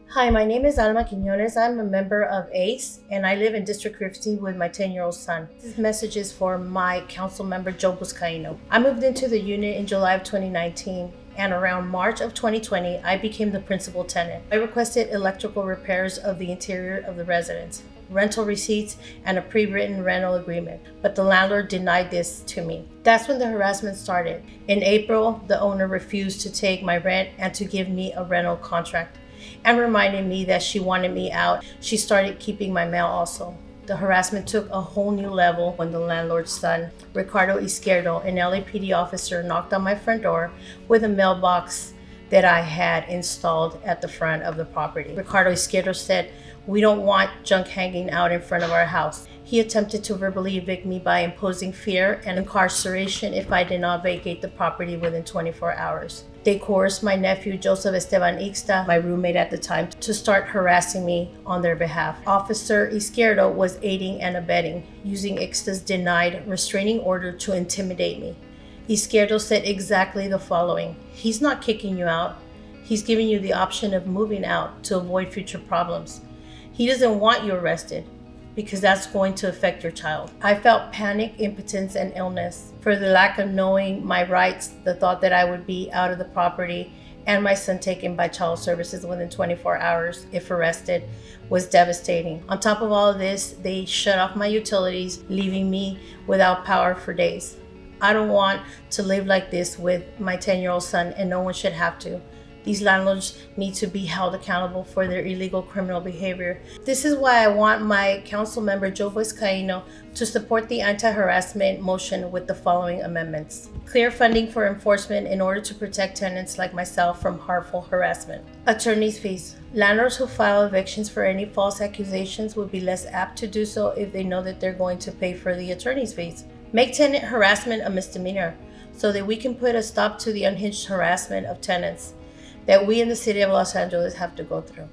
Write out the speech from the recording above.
Hi, my name is Alma Quinonez. I'm a member of ACE and I live in District 15 with my 10-year-old son. This message is for my council member, Joe Buscaino. I moved into the unit in July of 2019 and around March of 2020, I became the principal tenant. I requested electrical repairs of the interior of the residence, rental receipts, and a pre-written rental agreement, but the landlord denied this to me. That's when the harassment started. In April, the owner refused to take my rent and to give me a rental contract, and reminded me that she wanted me out. She started keeping my mail also. The harassment took a whole new level when the landlord's son, Ricardo Izquierdo, an LAPD officer, knocked on my front door with a mailbox that I had installed at the front of the property. Ricardo Izquierdo said, "We don't want junk hanging out in front of our house." He attempted to verbally evict me by imposing fear and incarceration if I did not vacate the property within 24 hours. They coerced my nephew, Joseph Esteban Ixta, my roommate at the time, to start harassing me on their behalf. Officer Izquierdo was aiding and abetting, using Ixta's denied restraining order to intimidate me. Izquierdo said exactly the following: "He's not kicking you out. He's giving you the option of moving out to avoid future problems. He doesn't want you arrested, because that's going to affect your child." I felt panic, impotence, and illness for the lack of knowing my rights. The thought that I would be out of the property and my son taken by child services within 24 hours if arrested was devastating. On top of all of this, they shut off my utilities, leaving me without power for days. I don't want to live like this with my 10-year-old son, and no one should have to. These landlords need to be held accountable for their illegal criminal behavior. This is why I want my council member, Joe Buscaino, to support the anti-harassment motion with the following amendments. Clear funding for enforcement in order to protect tenants like myself from harmful harassment. Attorney's fees. Landlords who file evictions for any false accusations would be less apt to do so if they know that they're going to pay for the attorney's fees. Make tenant harassment a misdemeanor so that we can put a stop to the unhinged harassment of tenants that we in the city of Los Angeles have to go through.